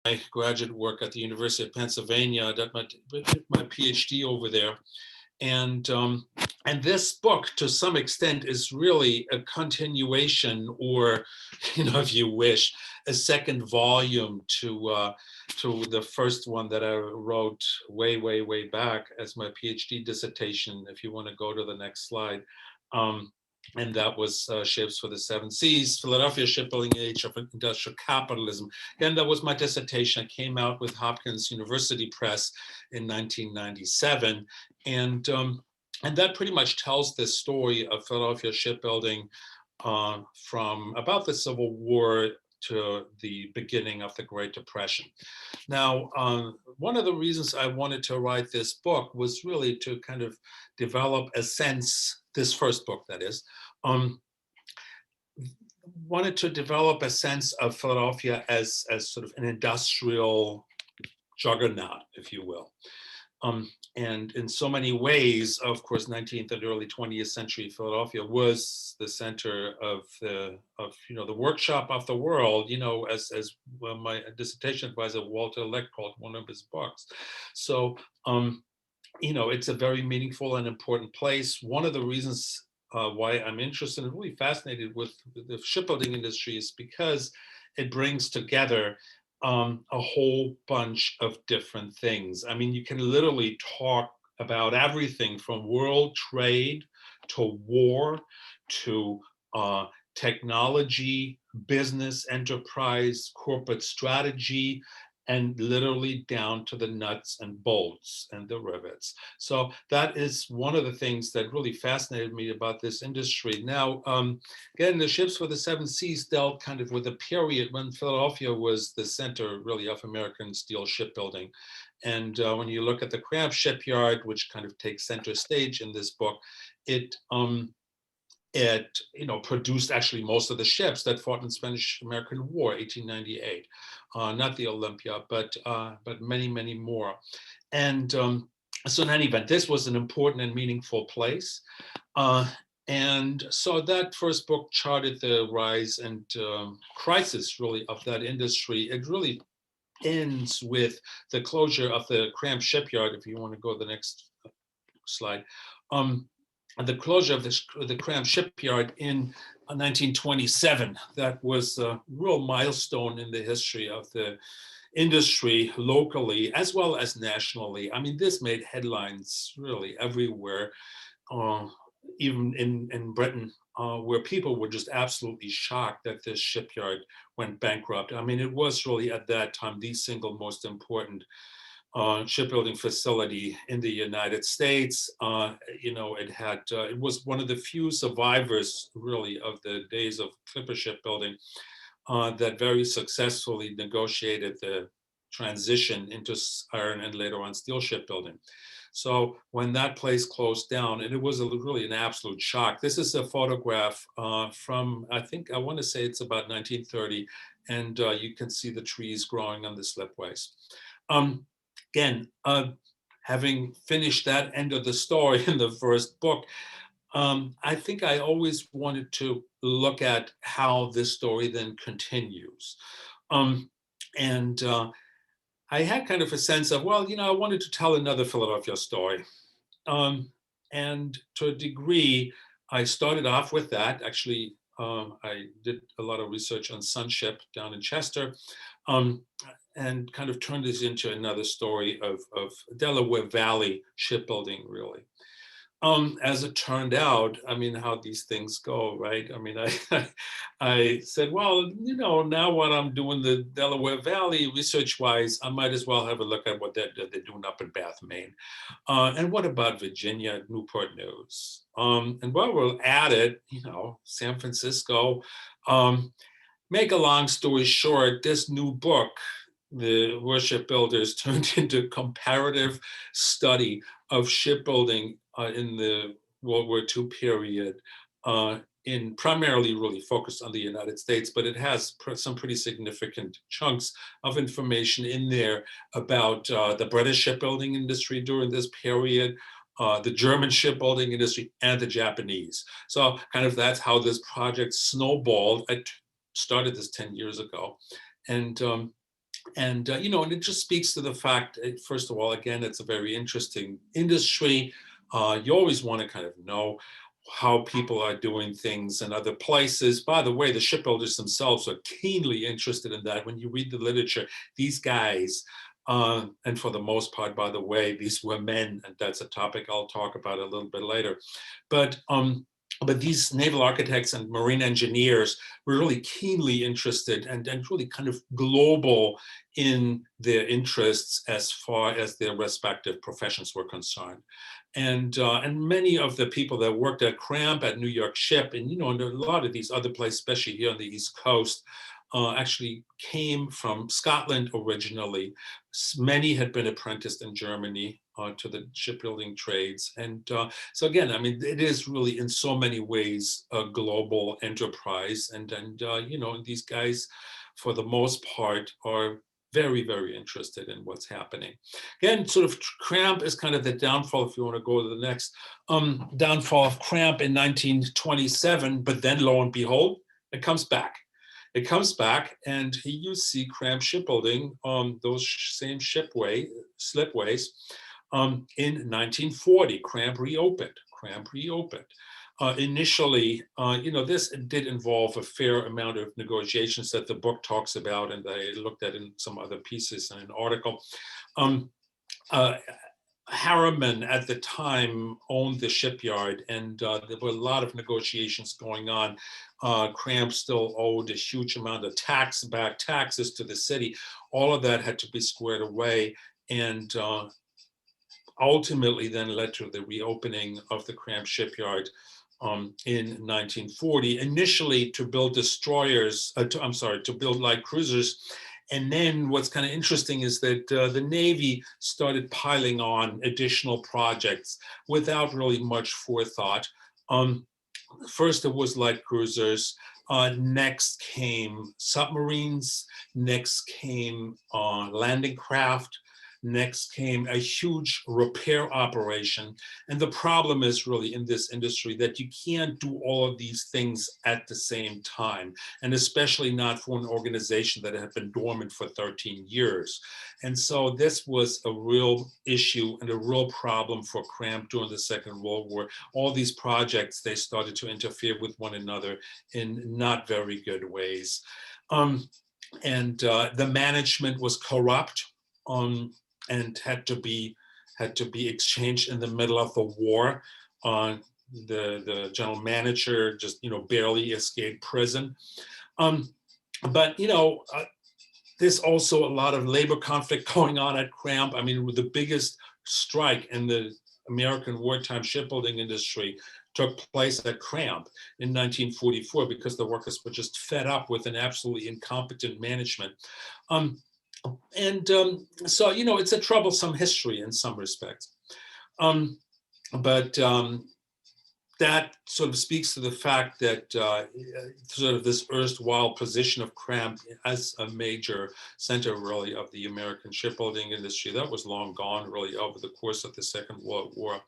my graduate work at the University of Pennsylvania. I did my PhD over there. And this book, to some extent, is really a continuation, or, if you wish, a second volume to the first one that I wrote way back as my PhD dissertation. If you want to go to the next slide. And that was Ships for the Seven Seas, Philadelphia Shipbuilding Age of Industrial Capitalism. Again, that was my dissertation. It came out with Hopkins University Press in 1997. And that pretty much tells the story of Philadelphia shipbuilding from about the Civil War to the beginning of the Great Depression. Now, one of the reasons I wanted to write this book was really to kind of develop a sense, this first book that is, wanted to develop a sense of Philadelphia as sort of an industrial juggernaut, if you will. And in so many ways, of course, 19th and early 20th century Philadelphia was the center of the workshop of the world, as well, my dissertation advisor, Walter Leck, called one of his books. So, it's a very meaningful and important place. One of the reasons why I'm interested and really fascinated with the shipbuilding industry is because it brings together a whole bunch of different things. I mean, you can literally talk about everything from world trade to war to technology, business, enterprise, corporate strategy, and literally down to the nuts and bolts and the rivets. So that is one of the things that really fascinated me about this industry. Now, again, the Ships for the Seven Seas dealt kind of with a period when Philadelphia was the center, really, of American steel shipbuilding. And when you look at the Cram Shipyard, which kind of takes center stage in this book, it produced actually most of the ships that fought in the Spanish-American War, 1898. Not the Olympia, but many more. And so in any event, this was an important and meaningful place. And so that first book charted the rise and crisis, really, of that industry. It really ends with the closure of the Cram Shipyard, if you want to go to the next slide. The closure of the Cram Shipyard in 1927. That was a real milestone in the history of the industry locally as well as nationally. I mean, this made headlines really everywhere, even in Britain, where people were just absolutely shocked that this shipyard went bankrupt. I mean, it was really at that time the single most important shipbuilding facility in the United States. It was one of the few survivors, really, of the days of clipper shipbuilding that very successfully negotiated the transition into iron and later on steel shipbuilding. So when that place closed down, and it was really an absolute shock. This is a photograph from, I want to say it's about 1930, and you can see the trees growing on the slipways. Again, having finished that end of the story in the first book, I think I always wanted to look at how this story then continues. And I had kind of a sense of, well, I wanted to tell another Philadelphia story. And to a degree, I started off with that. Actually, I did a lot of research on Sunship down in Chester. And kind of turned this into another story of Delaware Valley shipbuilding, really. As it turned out, I mean, how these things go, right? I mean, I said, well, now what I'm doing the Delaware Valley research-wise, I might as well have a look at what they're doing up in Bath, Maine. And what about Virginia, Newport News? And while we're at it, San Francisco. Make a long story short, this new book, the Warshipbuilders, turned into comparative study of shipbuilding in the World War II period, in primarily really focused on the United States, but it has some pretty significant chunks of information in there about the British shipbuilding industry during this period, the German shipbuilding industry, and the Japanese. So kind of that's how this project snowballed. I started this 10 years ago. And And, and it just speaks to the fact, first of all, again, it's a very interesting industry. You always want to kind of know how people are doing things in other places. By the way, the shipbuilders themselves are keenly interested in that. When you read the literature, these guys, and for the most part, by the way, these were men, and that's a topic I'll talk about a little bit later. But these naval architects and marine engineers were really keenly interested and really kind of global in their interests as far as their respective professions were concerned. And many of the people that worked at Cramp, at New York Ship, and and a lot of these other places, especially here on the East Coast, actually came from Scotland originally. Many had been apprenticed in Germany to the shipbuilding trades. And so again, I mean, it is really in so many ways a global enterprise. And these guys, for the most part, are very, very interested in what's happening. Again, sort of Cramp is kind of the downfall, if you want to go to the next, downfall of Cramp in 1927, but then lo and behold, it comes back. It comes back, and here you see Cram Shipbuilding on those same slipways. In 1940, Cramp reopened. Initially, this did involve a fair amount of negotiations that the book talks about, and I looked at in some other pieces in an article. Harriman at the time owned the shipyard, and there were a lot of negotiations going on. Cramp still owed a huge amount of taxes to the city. All of that had to be squared away, and ultimately then led to the reopening of the Cram Shipyard in 1940, initially to build destroyers, to build light cruisers. And then what's kind of interesting is that the Navy started piling on additional projects without really much forethought. First, it was light cruisers. Next came submarines. Next came landing craft. Next came a huge repair operation. And the problem is really in this industry that you can't do all of these things at the same time, and especially not for an organization that had been dormant for 13 years. And so this was a real issue and a real problem for Cramp during the Second World War. All these projects, they started to interfere with one another in not very good ways. The management was corrupt. And had to be exchanged in the middle of the war. The general manager just barely escaped prison. But there's also a lot of labor conflict going on at Cramp. I mean, the biggest strike in the American wartime shipbuilding industry took place at Cramp in 1944 because the workers were just fed up with an absolutely incompetent management. So, it's a troublesome history in some respects. But that sort of speaks to the fact that sort of this erstwhile position of Cramp as a major center, really, of the American shipbuilding industry, that was long gone, really, over the course of the Second World War.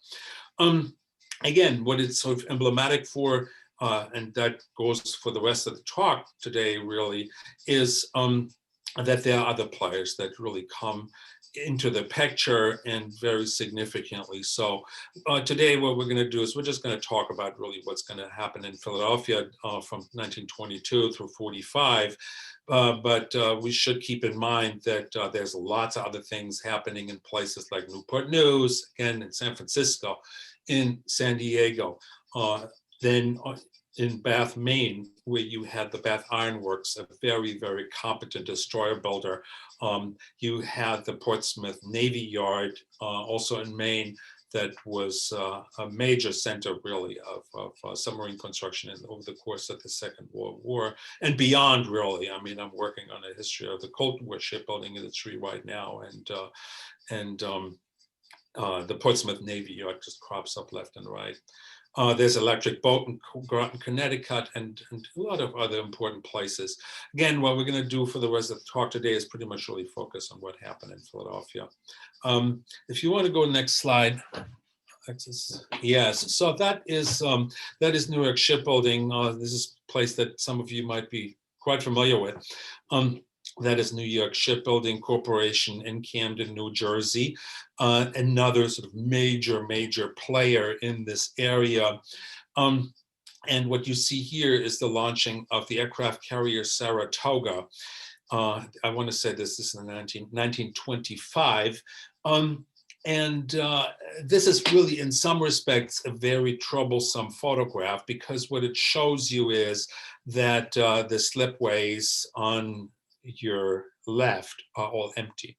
Again, what it's sort of emblematic for, and that goes for the rest of the talk today, really, is that there are other players that really come into the picture, and very significantly so. Today, what we're going to do is we're just going to talk about really what's going to happen in Philadelphia from 1922 through 45. But we should keep in mind that there's lots of other things happening in places like Newport News, again in San Francisco, in San Diego, then in Bath, Maine, where you had the Bath Iron Works, a very, very competent destroyer builder. You had the Portsmouth Navy Yard, also in Maine, that was a major center, really, of submarine construction over the course of the Second World War and beyond, really. I mean, I'm working on a history of the Cold War shipbuilding industry right now, and the Portsmouth Navy Yard just crops up left and right. There's Electric Boat in Groton, Connecticut, and a lot of other important places. Again, what we're going to do for the rest of the talk today is pretty much really focus on what happened in Philadelphia. If you want to go next slide. Yes, so that is Newark Shipbuilding. This is a place that some of you might be quite familiar with. that is New York Shipbuilding Corporation in Camden, New Jersey, another sort of major player in this area. And what you see here is the launching of the aircraft carrier Saratoga. I want to say this is in 1925. And this is really, in some respects, a very troublesome photograph, because what it shows you is that the slipways on your left are all empty.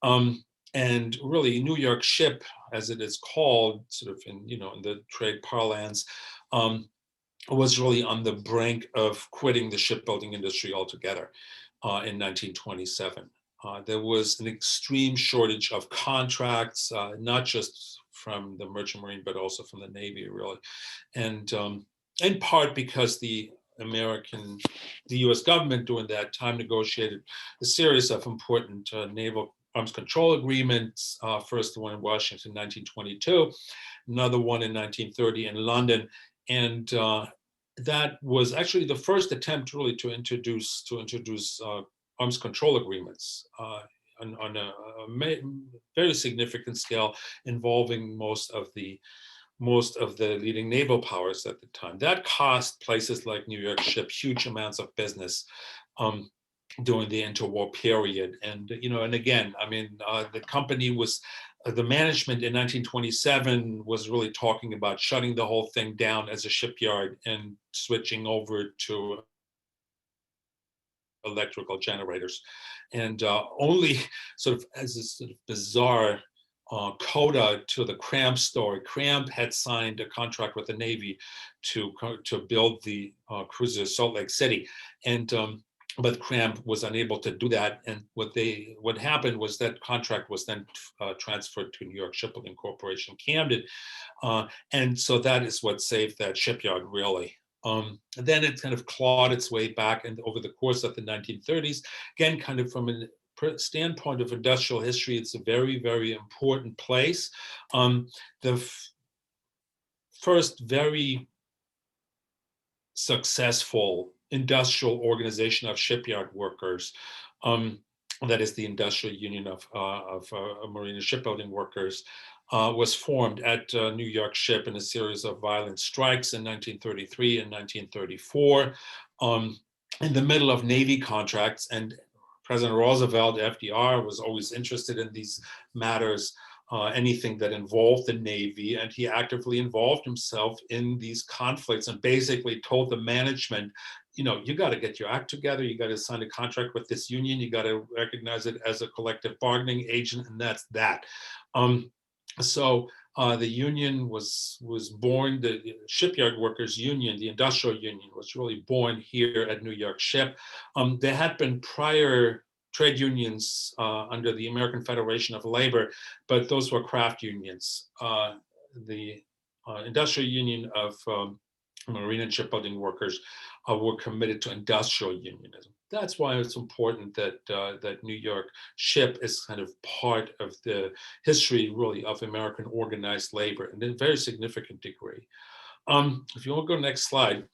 And really, New York Ship, as it is called, sort of in the trade parlance, was really on the brink of quitting the shipbuilding industry altogether in 1927. There was an extreme shortage of contracts, not just from the Merchant Marine, but also from the Navy, really. And in part because the U.S. government during that time negotiated a series of important naval arms control agreements. First, the one in Washington in 1922, another one in 1930 in London. And that was actually the first attempt really to introduce arms control agreements on a very significant scale, involving most of the leading naval powers at the time. That cost places like New York Ship huge amounts of business during the interwar period. And and again, I mean, the company was. The management in 1927 was really talking about shutting the whole thing down as a shipyard and switching over to electrical generators. And only sort of as a sort of bizarre coda to the Cram story, Cram had signed a contract with the Navy to build the cruiser Salt Lake City. And but Cram was unable to do that, and what happened was that contract was then transferred to New York Shipbuilding Corporation, Camden, and so that is what saved that shipyard, really. Then it kind of clawed its way back, and over the course of the 1930s, again, kind of from a standpoint of industrial history, it's a very important place. The first very successful industrial organization of shipyard workers, that is the Industrial Union of Marine and Shipbuilding Workers, was formed at New York Ship in a series of violent strikes in 1933 and 1934, in the middle of Navy contracts. And President Roosevelt, FDR, was always interested in these matters, anything that involved the Navy, and he actively involved himself in these conflicts and basically told the management, you got to get your act together, you got to sign a contract with this union, you got to recognize it as a collective bargaining agent, and that's that. So the union was born, the Shipyard Workers Union, the Industrial Union, was really born here at New York Ship. There had been prior trade unions under the American Federation of Labor, but those were craft unions. The Industrial Union of Marine and Shipbuilding Workers were committed to industrial unionism. That's why it's important that that New York Ship is kind of part of the history, really, of American organized labor in a very significant degree. If you want to go to the next slide.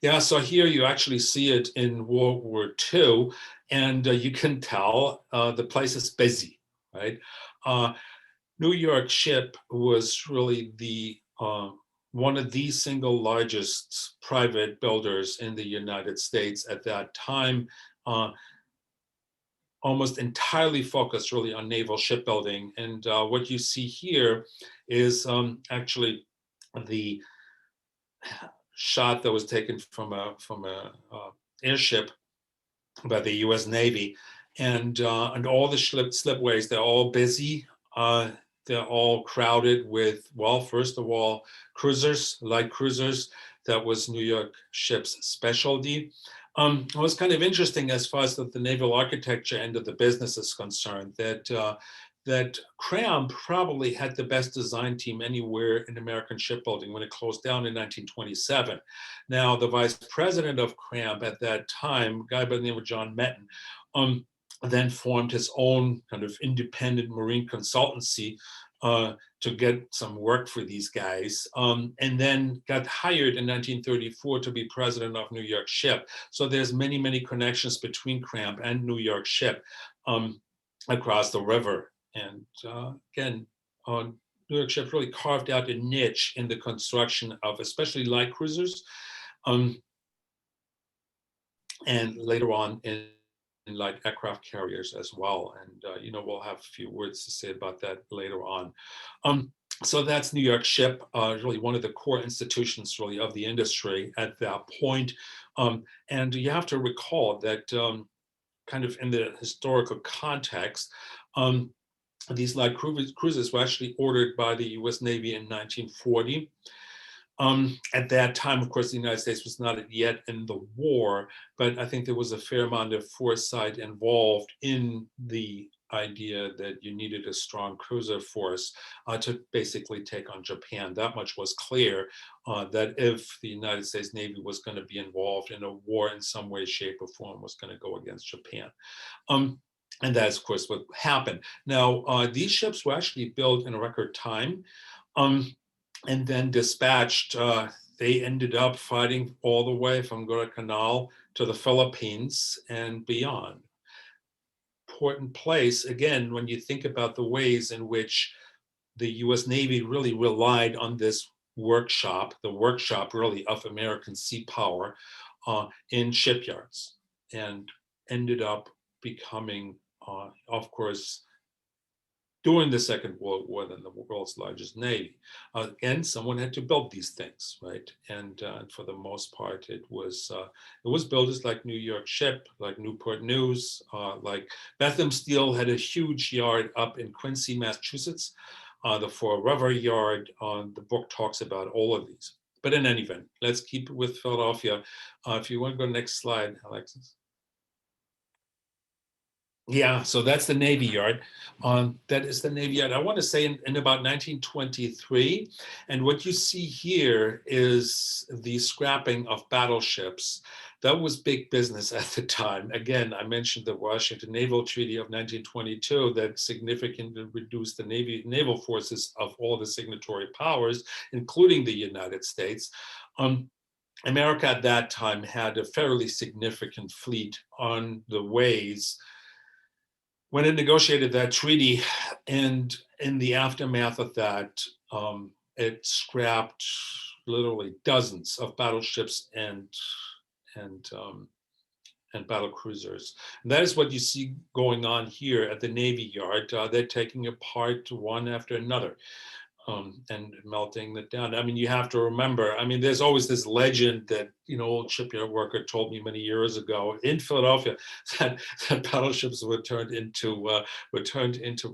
Yeah, so here you actually see it in World War II, and you can tell the place is busy, right? New York Ship was really the one of the single largest private builders in the United States at that time, almost entirely focused really on naval shipbuilding. And what you see here is actually the shot that was taken from a airship by the U.S. Navy, and all the slipways, they're all busy. They're all crowded with, well, first of all, cruisers, light cruisers. That was New York Ship's specialty. It was kind of interesting as far as the naval architecture end of the business is concerned, that Cram probably had the best design team anywhere in American shipbuilding when it closed down in 1927. Now, the vice president of Cram at that time, a guy by the name of John Metten, then formed his own kind of independent marine consultancy to get some work for these guys, and then got hired in 1934 to be president of New York Ship. So there's many, many connections between Cramp and New York Ship across the river. And again, New York Ship really carved out a niche in the construction of especially light cruisers, and later on in light aircraft carriers as well. And we'll have a few words to say about that later on. So that's New York Ship, really one of the core institutions really of the industry at that point. And you have to recall that kind of in the historical context, these light cruisers were actually ordered by the U.S. Navy in 1940. At that time, of course, the United States was not yet in the war, but I think there was a fair amount of foresight involved in the idea that you needed a strong cruiser force to basically take on Japan. That much was clear, that if the United States Navy was going to be involved in a war in some way, shape, or form, was going to go against Japan. And that's, of course, what happened. Now, these ships were actually built in a record time. And then dispatched. They ended up fighting all the way from Guadalcanal to the Philippines and beyond. Important place, again, when you think about the ways in which the US Navy really relied on this workshop, the workshop really of American sea power in shipyards, and ended up becoming, of course, during the Second World War, then the world's largest navy. Again, someone had to build these things, right? And for the most part, it was builders like New York Ship, like Newport News, like Bethlehem Steel had a huge yard up in Quincy, Massachusetts. The Fall River yard. The book talks about all of these. But in any event, let's keep it with Philadelphia. If you want to go next slide, Alexis. Yeah, so that's the Navy Yard. That is the Navy Yard. I want to say in about 1923. And what you see here is the scrapping of battleships. That was big business at the time. Again, I mentioned the Washington Naval Treaty of 1922 that significantly reduced the naval forces of all the signatory powers, including the United States. America at that time had a fairly significant fleet on the ways when it negotiated that treaty, and in the aftermath of that, it scrapped literally dozens of battleships and battle cruisers. And that is what you see going on here at the Navy Yard. They're taking apart one after another. And melting it down. I mean, you have to remember, I mean, there's always this legend that, old shipyard worker told me many years ago in Philadelphia that battleships were turned into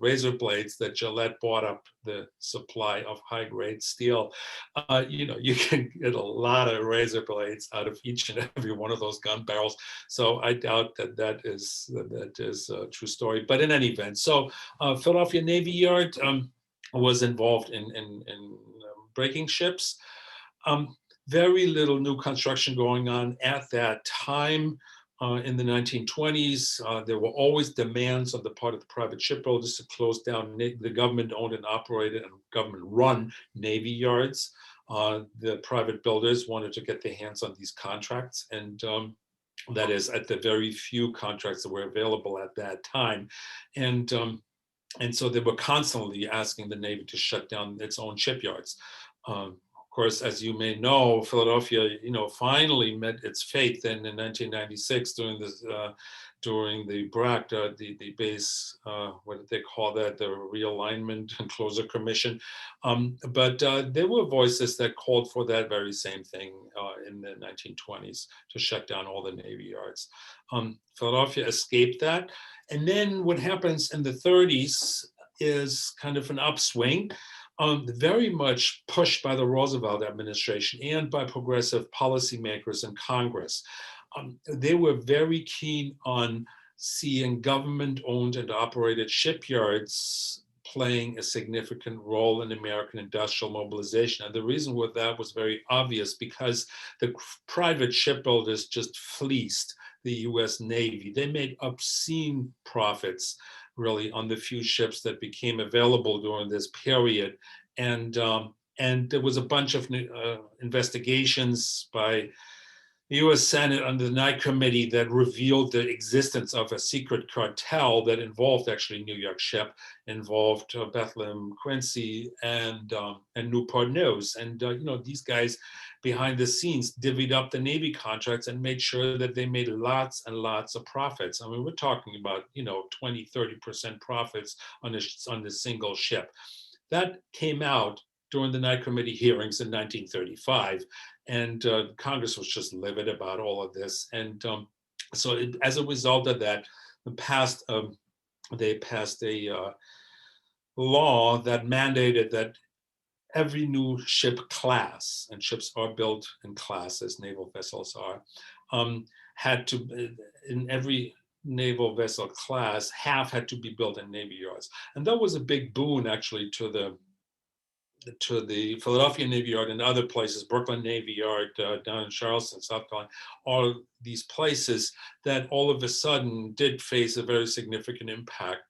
razor blades, that Gillette bought up the supply of high-grade steel. You can get a lot of razor blades out of each and every one of those gun barrels. So I doubt that is a true story. But in any event, so Philadelphia Navy Yard, was involved in breaking ships. Very little new construction going on at that time. In the 1920s, there were always demands on the part of the private shipbuilders to close down the government-owned and operated and government-run Navy yards. The private builders wanted to get their hands on these contracts, and that is at the very few contracts that were available at that time. And so they were constantly asking the Navy to shut down its own shipyards. Of course, as you may know, Philadelphia, finally met its fate then in 1996 during the BRAC, the base, what did they call that? The Realignment and Closure Commission. But there were voices that called for that very same thing in the 1920s, to shut down all the Navy yards. Philadelphia escaped that. And then what happens in the 30s is kind of an upswing, very much pushed by the Roosevelt administration and by progressive policymakers in Congress. They were very keen on seeing government-owned and operated shipyards playing a significant role in American industrial mobilization. And the reason for that was very obvious, because the private shipbuilders just fleeced the U.S. Navy. They made obscene profits, really, on the few ships that became available during this period. And there was a bunch of investigations by the U.S. Senate under the Nye Committee that revealed the existence of a secret cartel that involved actually New York Ship, involved Bethlehem Quincy and Newport News. And these guys behind the scenes divvied up the Navy contracts and made sure that they made lots and lots of profits. I mean, we're talking about 20, 30% profits on the single ship. That came out during the Nye Committee hearings in 1935. And Congress was just livid about all of this. And as a result of that, they passed a law that mandated that every new ship class, and ships are built in classes, naval vessels are, had to, in every naval vessel class, half had to be built in Navy yards. And that was a big boon actually to the Philadelphia Navy Yard and other places, Brooklyn Navy Yard, down in Charleston, South Carolina, all these places that all of a sudden did face a very significant impact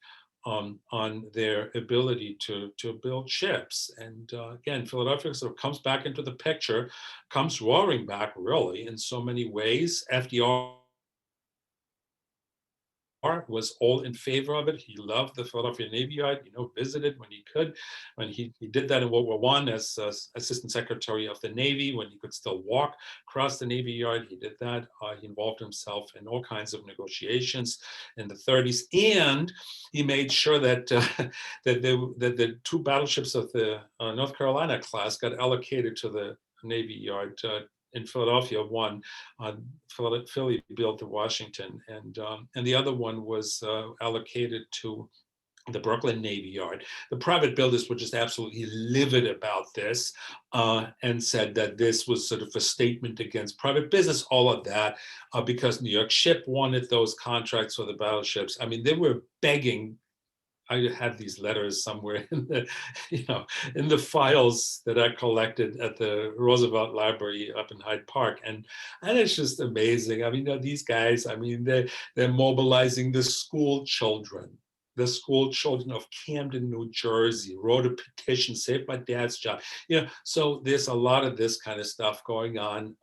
on their ability to build ships. And again, Philadelphia sort of comes back into the picture, comes roaring back really in so many ways. FDR was all in favor of it. He loved the Philadelphia Navy Yard, visited when he could. When he did that in World War I as Assistant Secretary of the Navy, when he could still walk across the Navy Yard, he did that. He involved himself in all kinds of negotiations in the 30s. And he made sure that, that the two battleships of the North Carolina class got allocated to the Navy Yard in Philadelphia. One, Philly built to Washington, and the other one was allocated to the Brooklyn Navy Yard. The private builders were just absolutely livid about this and said that this was sort of a statement against private business, all of that, because New York Ship wanted those contracts for the battleships. I mean, they were begging. I have these letters somewhere in the files that I collected at the Roosevelt Library up in Hyde Park, and it's just amazing. I mean, these guys. I mean, they're mobilizing the school children. The school children of Camden, New Jersey, wrote a petition, "Save my dad's job." So there's a lot of this kind of stuff going on.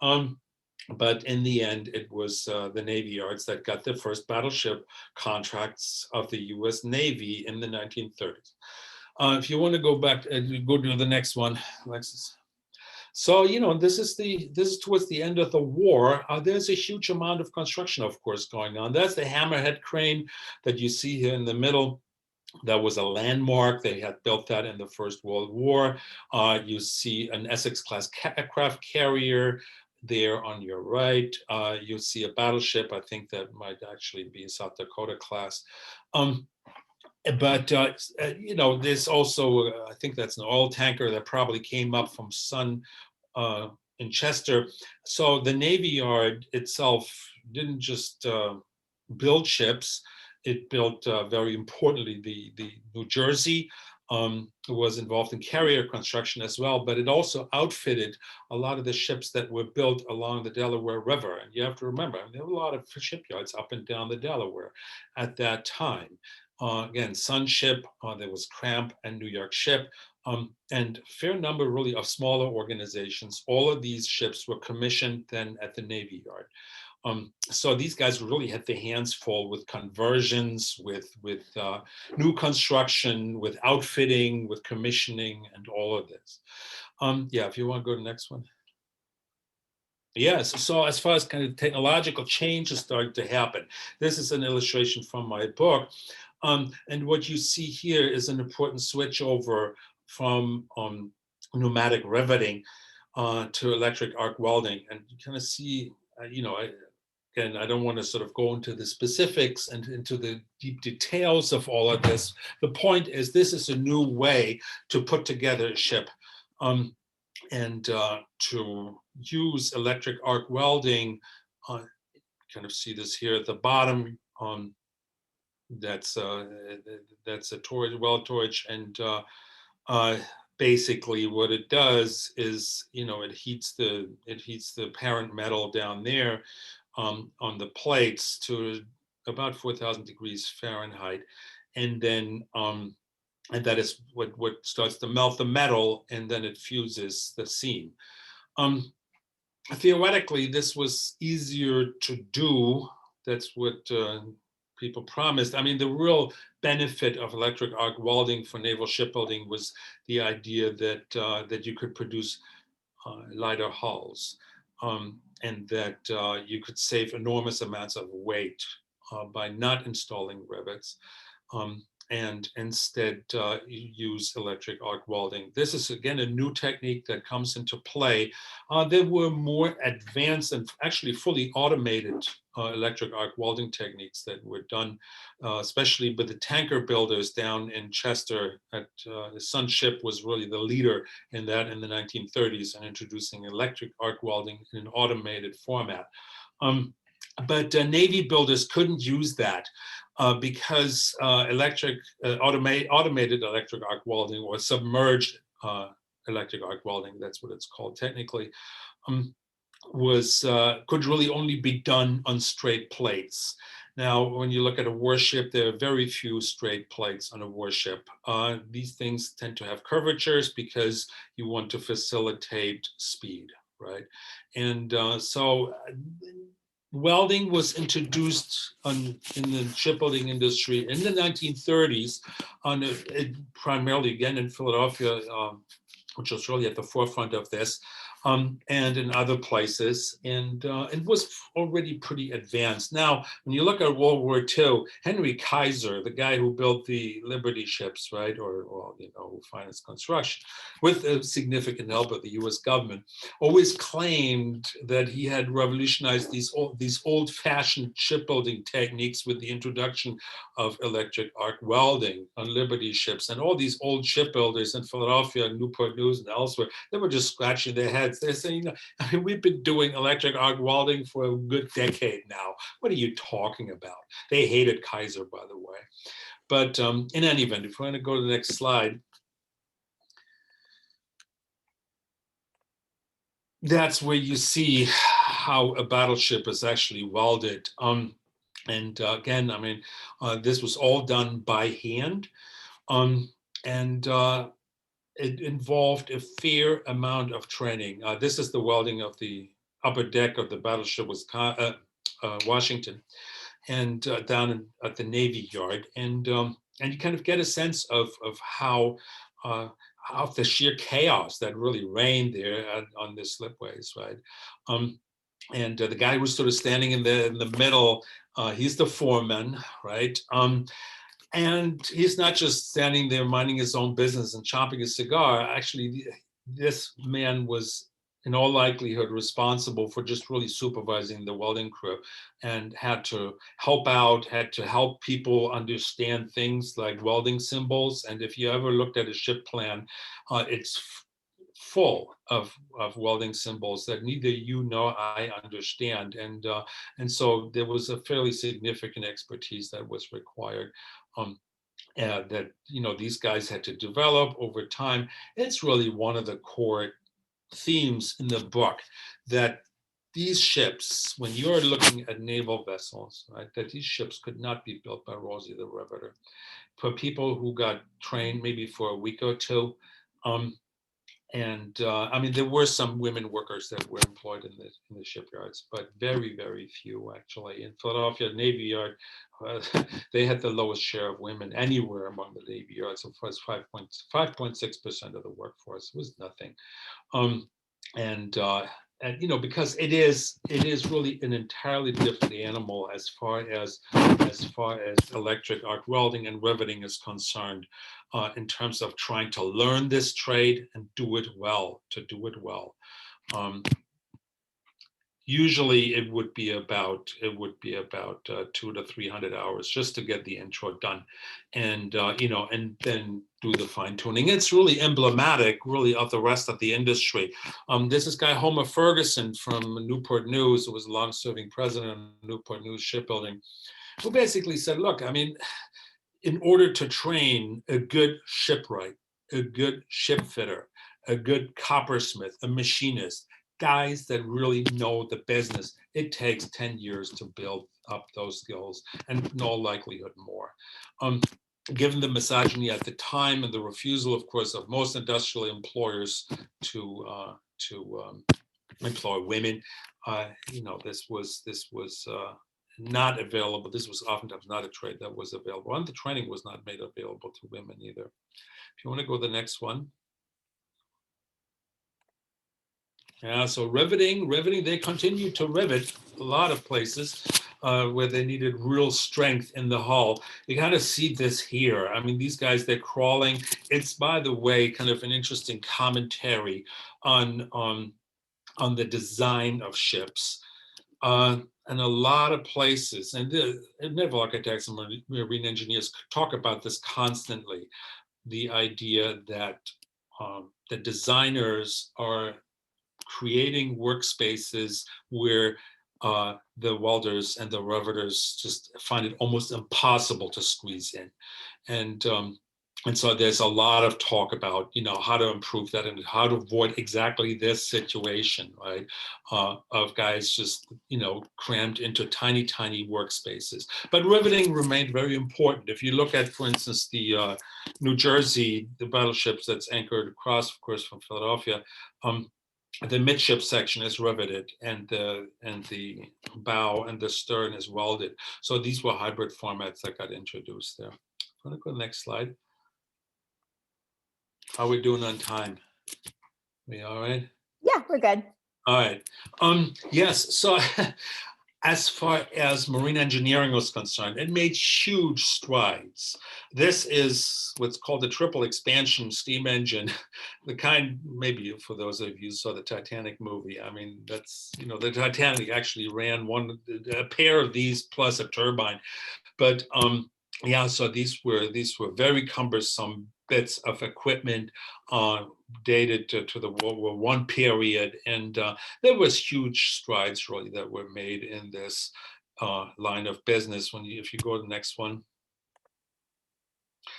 But in the end, it was the Navy Yards that got the first battleship contracts of the U.S. Navy in the 1930s. If you want to go back, go to the next one, Alexis. So this is towards the end of the war. There's a huge amount of construction, of course, going on. That's the hammerhead crane that you see here in the middle. That was a landmark. They had built that in the First World War. You see an Essex-class aircraft carrier there on your right. You see a battleship. I think that might actually be a South Dakota class. But there's also, I think that's an oil tanker that probably came up from Sun in Chester. So the Navy Yard itself didn't just build ships. It built, very importantly, the New Jersey, was involved in carrier construction as well, but it also outfitted a lot of the ships that were built along the Delaware River. And you have to remember, there were a lot of shipyards up and down the Delaware at that time. Again, Sun Ship, there was Cram and New York Ship, and a fair number really of smaller organizations. All of these ships were commissioned then at the Navy Yard. So these guys really had their hands full with conversions, with new construction, with outfitting, with commissioning, and all of this. Yeah, if you want to go to the next one. Yes, so as far as kind of technological change is starting to happen, this is an illustration from my book. And what you see here is an important switch over from pneumatic riveting to electric arc welding. And you kind of see, again, I don't want to sort of go into the specifics and into the deep details of all of this. The point is, this is a new way to put together a ship. And to use electric arc welding, kind of see this here at the bottom. That's a weld torch, and basically what it does is, it heats the parent metal down there, on the plates to about 4,000 degrees Fahrenheit, and then and that is what starts to melt the metal, and then it fuses the seam. Theoretically, this was easier to do. That's what people promised. I mean, the real benefit of electric arc welding for naval shipbuilding was the idea that that you could produce lighter hulls, and that you could save enormous amounts of weight by not installing rivets. And instead use electric arc welding. This is, again, a new technique that comes into play. There were more advanced and actually fully automated electric arc welding techniques that were done, especially with the tanker builders down in Chester. The Sun Ship was really the leader in that in the 1930s and introducing electric arc welding in an automated format. But Navy builders couldn't use that because automated electric arc welding, or submerged electric arc welding, that's what it's called technically, could really only be done on straight plates. Now, when you look at a warship, there are very few straight plates on a warship. These things tend to have curvatures because you want to facilitate speed, right? And so welding was introduced in the shipbuilding industry in the 1930s, primarily again in Philadelphia, which was really at the forefront of this, and in other places, and it was already pretty advanced. Now, when you look at World War II, Henry Kaiser, the guy who built the Liberty ships, right, or who financed construction, with a significant help of the U.S. government, always claimed that he had revolutionized these old-fashioned shipbuilding techniques with the introduction of electric arc welding on Liberty ships. And all these old shipbuilders in Philadelphia, Newport News, and elsewhere, they were just scratching their heads. They're saying, I mean, we've been doing electric arc welding for a good decade now. What are you talking about? They hated Kaiser, by the way. But in any event, if we're going to go to the next slide, that's where you see how a battleship is actually welded. And again, I mean, this was all done by hand. And it involved a fair amount of training. This is the welding of the upper deck of the battleship Washington, and down at the Navy Yard, and you kind of get a sense of how the sheer chaos that really reigned there on the slipways, right? And the guy who's sort of standing in the middle, he's the foreman, right? And he's not just standing there minding his own business and chomping a cigar. Actually, this man was in all likelihood responsible for just really supervising the welding crew, and had to help out, had to help people understand things like welding symbols. And if you ever looked at a ship plan, it's full of welding symbols that neither you nor I understand. And so there was a fairly significant expertise that was required. That these guys had to develop over time. It's really one of the core themes in the book, that these ships, when you're looking at naval vessels, right, that these ships could not be built by Rosie the Riveter. For people who got trained maybe for a week or two, and I mean, there were some women workers that were employed in the shipyards, but very, very few actually. In Philadelphia Navy Yard, they had the lowest share of women anywhere among the Navy yards. So far as 5.6% of the workforce. It was nothing. And because it is really an entirely different animal as far as electric arc welding and riveting is concerned, in terms of trying to learn this trade and do it well. Usually it would be about 200 to 300 hours just to get the intro done, and and then do the fine tuning. It's really emblematic, really, of the rest of the industry. This is guy Homer Ferguson from Newport News, who was a long-serving president of Newport News Shipbuilding, who basically said, look, I mean, in order to train a good shipwright, a good ship fitter, a good coppersmith, a machinist, guys that really know the business, it takes 10 years to build up those skills, and in all likelihood more. Given the misogyny at the time and the refusal, of course, of most industrial employers to employ women, this was not available. This was oftentimes not a trade that was available, and the training was not made available to women either. If you want to go to the next one. Yeah, so riveting, they continued to rivet a lot of places where they needed real strength in the hull. You kind of see this here. I mean, these guys, they're crawling. It's, by the way, kind of an interesting commentary on the design of ships. And a lot of places, and the naval architects and marine engineers talk about this constantly, the idea that the designers are creating workspaces where the welders and the riveters just find it almost impossible to squeeze in. And so there's a lot of talk about, how to improve that and how to avoid exactly this situation, right? Of guys just, crammed into tiny, tiny workspaces. But riveting remained very important. If you look at, for instance, the New Jersey, the battleships that's anchored across, of course, from Philadelphia, the midship section is riveted, and the bow and the stern is welded. So these were hybrid formats that got introduced there. I'm going to go to the next slide. How are we doing on time? We all right? Yeah, we're good. All right. Yes. So as far as marine engineering was concerned, it made huge strides. This is what's called the triple expansion steam engine, the kind, maybe for those of you who saw the Titanic movie, I mean, that's, the Titanic actually ran a pair of these plus a turbine. But yeah, so these were very cumbersome bits of equipment dated to the World War I period. And there was huge strides really that were made in this line of business. If you go to the next one.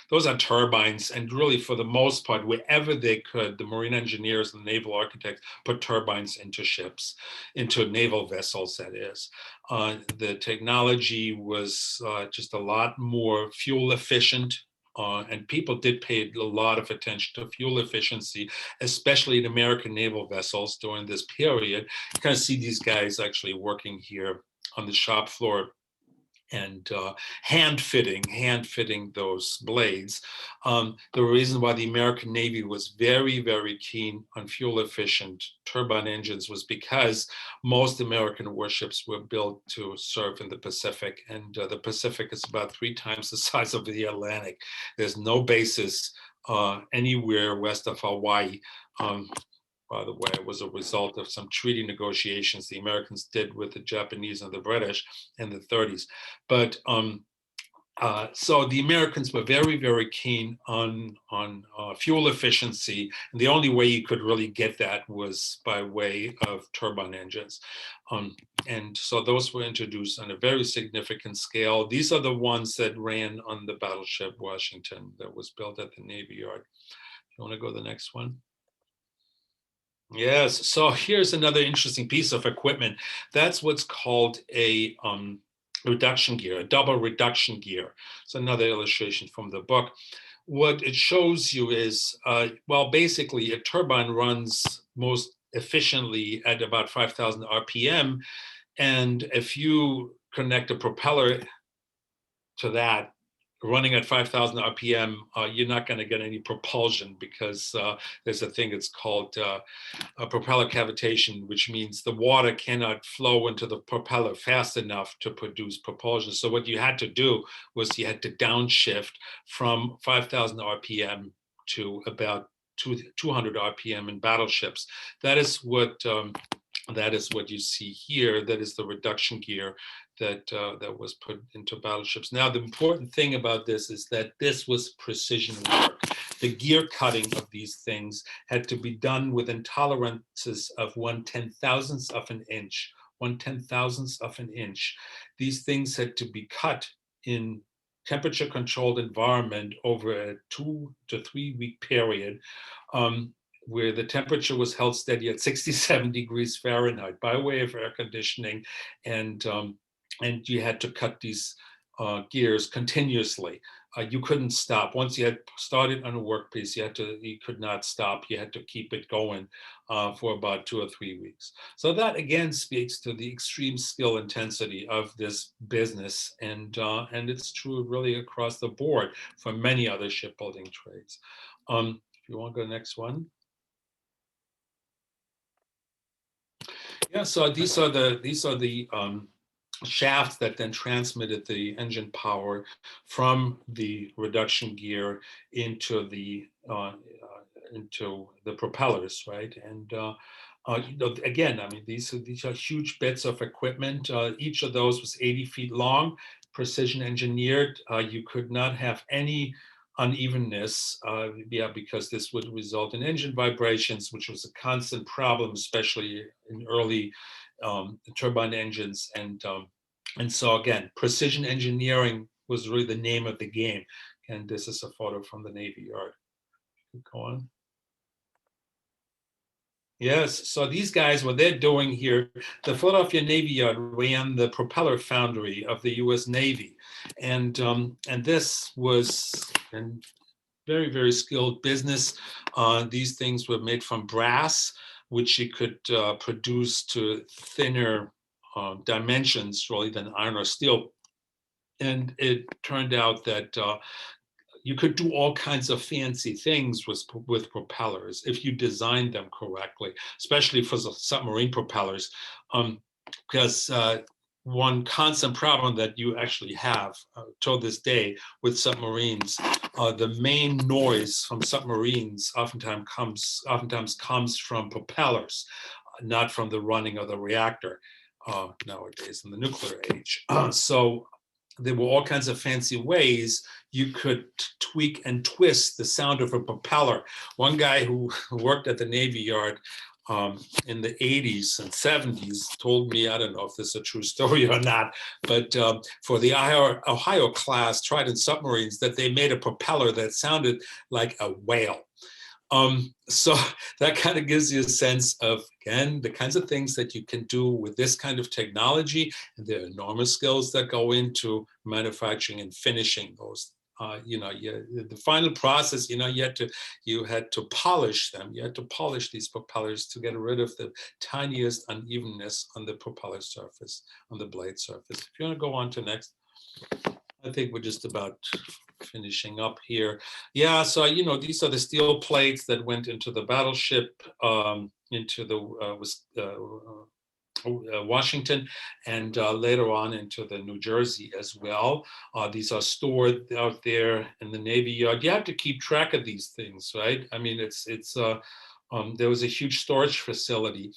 Those are turbines, and really for the most part, wherever they could, the marine engineers and the naval architects put turbines into ships, into naval vessels, that is. The technology was just a lot more fuel efficient, and people did pay a lot of attention to fuel efficiency, especially in American naval vessels during this period. You kind of see these guys actually working here on the shop floor and hand fitting those blades. The reason why the American Navy was very, very keen on fuel efficient turbine engines was because most American warships were built to serve in the Pacific, and the Pacific is about 3 times the size of the Atlantic. There's no bases anywhere west of Hawaii. By the way, it was a result of some treaty negotiations the Americans did with the Japanese and the British in the 30s. But so the Americans were very, very keen on fuel efficiency. And the only way you could really get that was by way of turbine engines. And so those were introduced on a very significant scale. These are the ones that ran on the battleship Washington that was built at the Navy Yard. You want to go to the next one? Yes, so here's another interesting piece of equipment. That's what's called a reduction gear, a double reduction gear. It's another illustration from the book. What it shows you is, well, basically a turbine runs most efficiently at about 5,000 RPM. And if you connect a propeller to that, running at 5,000 RPM, you're not going to get any propulsion because there's a thing that's called a propeller cavitation, which means the water cannot flow into the propeller fast enough to produce propulsion. So what you had to do was you had to downshift from 5,000 RPM to about 200 RPM in battleships. That is what you see here. That is the reduction gear that was put into battleships. Now, the important thing about this is that this was precision work. The gear cutting of these things had to be done within tolerances of 1/10,000th of an inch. 1/10,000th of an inch. These things had to be cut in temperature-controlled environment over a 2 to 3 week period. where the temperature was held steady at 67 degrees Fahrenheit by way of air conditioning, and you had to cut these gears continuously. You couldn't stop. Once you had started on a workpiece, you could not stop. You had to keep it going for about 2 or 3 weeks. So that again speaks to the extreme skill intensity of this business, and it's true really across the board for many other shipbuilding trades. If you want to go next one. Yeah, so these are the shafts that then transmitted the engine power from the reduction gear into the propellers, right? And again, I mean, these are huge bits of equipment. Each of those was 80 feet long, precision engineered. You could not have any unevenness, because this would result in engine vibrations, which was a constant problem, especially in early turbine engines. And so again, precision engineering was really the name of the game. And this is a photo from the Navy Yard. Go on. Yes, so these guys, what they're doing here, the Philadelphia Navy Yard ran the propeller foundry of the U.S. Navy, and this was a very, very skilled business. These things were made from brass, which you could produce to thinner dimensions, really, than iron or steel. And it turned out that you could do all kinds of fancy things with propellers if you designed them correctly, especially for the submarine propellers, because one constant problem that you actually have till this day with submarines, the main noise from submarines oftentimes comes from propellers, not from the running of the reactor nowadays in the nuclear age. So there were all kinds of fancy ways you could tweak and twist the sound of a propeller. One guy who worked at the Navy Yard in the 80s and 70s told me, I don't know if this is a true story or not, but for the Ohio class Trident submarines, that they made a propeller that sounded like a whale. So that kind of gives you a sense of, again, the kinds of things that you can do with this kind of technology, and the enormous skills that go into manufacturing and finishing those. The final process, you had to polish them. You had to polish these propellers to get rid of the tiniest unevenness on the propeller surface, on the blade surface. If you want to go on to next. I think we're just about finishing up here. Yeah, so these are the steel plates that went into the battleship, into the Washington, and later on into the New Jersey as well. These are stored out there in the Navy Yard. You have to keep track of these things, right? I mean, there was a huge storage facility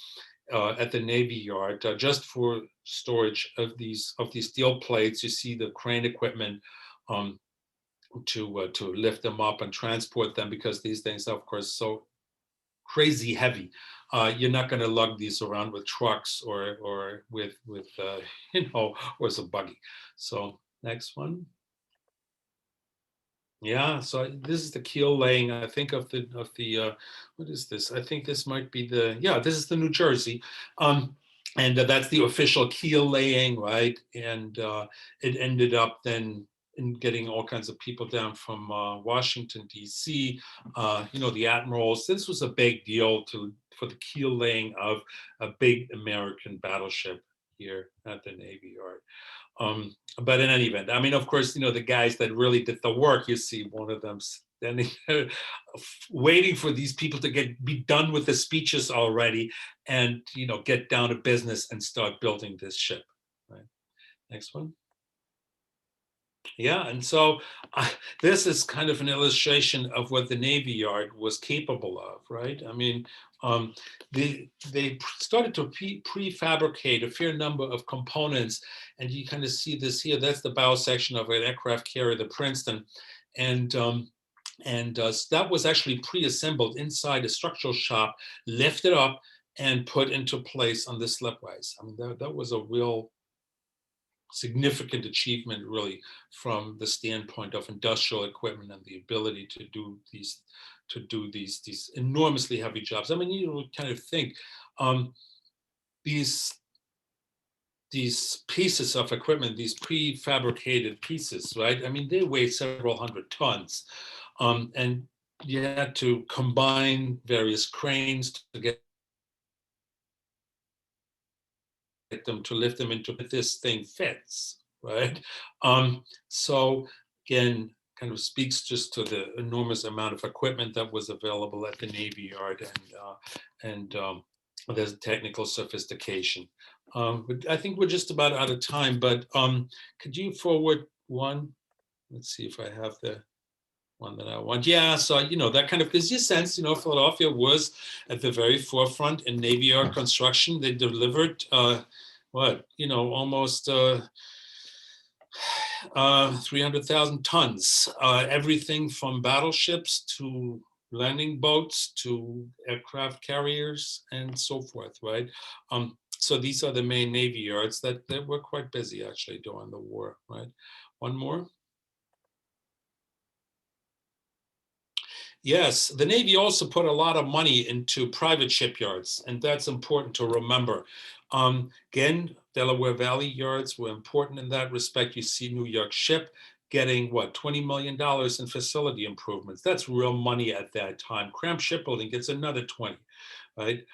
at the Navy Yard just for storage of these steel plates. You see the crane equipment to lift them up and transport them, because these things are, of course, so crazy heavy. You're not going to lug these around with trucks or with or a buggy. So next one. Yeah, so this is the keel laying. I think of the what is this? I think this might be this is the New Jersey. And that's the official keel laying, right? And it ended up then in getting all kinds of people down from Washington, D.C., the admirals. This was a big deal for the keel laying of a big American battleship here at the Navy Yard. But in any event, I mean, of course, the guys that really did the work, you see one of them standing there waiting for these people to be done with the speeches already and, get down to business and start building this ship. Right. Next one. Yeah, and so this is kind of an illustration of what the Navy Yard was capable of, right? I mean, they started to prefabricate a fair number of components, and you kind of see this here. That's the bow section of an aircraft carrier, the Princeton, and that was actually pre-assembled inside a structural shop, lifted up, and put into place on the slipways. I mean, that was a real significant achievement, really, from the standpoint of industrial equipment and the ability to do these enormously heavy jobs. I mean, you would kind of think these pieces of equipment, these prefabricated pieces, right? I mean, they weigh several hundred tons, and you had to combine various cranes to get them to lift them into this thing fits, right? So again, kind of speaks just to the enormous amount of equipment that was available at the Navy Yard, and there's technical sophistication. But I think we're just about out of time, but could you forward one? Let's see if I have the one that I want. Yeah, so, that kind of gives you a sense, Philadelphia was at the very forefront in Navy Yard construction. They delivered, almost 300,000 tons, everything from battleships to landing boats to aircraft carriers and so forth, right? So these are the main Navy yards that were quite busy actually during the war, right? One more. Yes, the Navy also put a lot of money into private shipyards, and that's important to remember. Again, Delaware Valley yards were important in that respect. You see New York Ship getting, $20 million in facility improvements. That's real money at that time. Cram Shipbuilding gets another 20, right?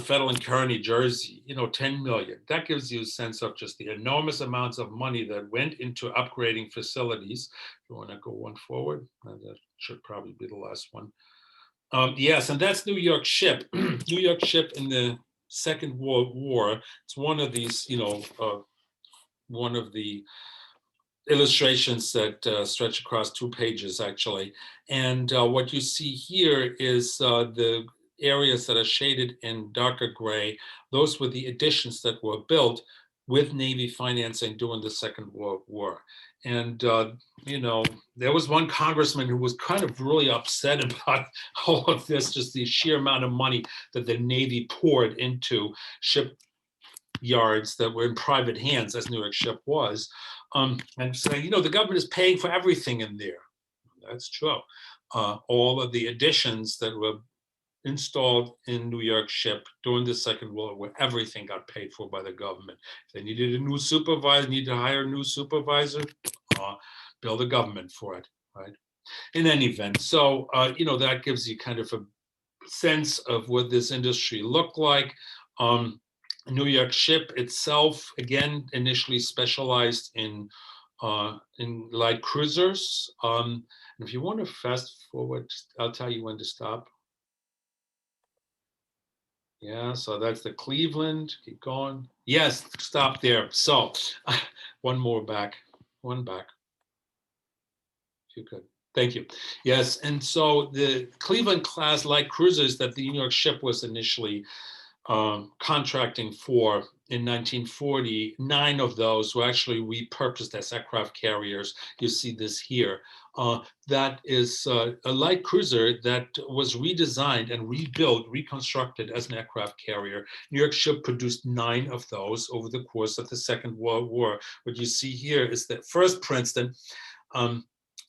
Federal and Kerr, New Jersey, 10 million. That gives you a sense of just the enormous amounts of money that went into upgrading facilities. If you want to go one forward, that should probably be the last one. Yes, and that's New York Ship. New York Ship in the Second World War. It's one of these, one of the illustrations that stretch across 2 pages, actually. And what you see here is the areas that are shaded in darker gray. Those were the additions that were built with Navy financing during the Second World War. And, there was one congressman who was kind of really upset about all of this, just the sheer amount of money that the Navy poured into shipyards that were in private hands, as Newark Ship was, and saying, the government is paying for everything in there. That's true. All of the additions that were installed in New York Ship during the Second World War, everything got paid for by the government. If they needed a new supervisor, needed to hire a new supervisor, bill the government for it, right? In any event, so, that gives you kind of a sense of what this industry looked like. New York Ship itself, again, initially specialized in light cruisers. If you want to fast forward, I'll tell you when to stop. Yeah, so that's the Cleveland. Keep going. Yes, stop there. So one more back. One back. If you could. Thank you. Yes, and so the Cleveland class light cruisers that the New York Ship was initially contracting for in 1940, 9 of those were actually repurposed as aircraft carriers. You see this here. That is a light cruiser that was redesigned and rebuilt, reconstructed as an aircraft carrier. New York Ship produced 9 of those over the course of the Second World War. What you see here is the first Princeton,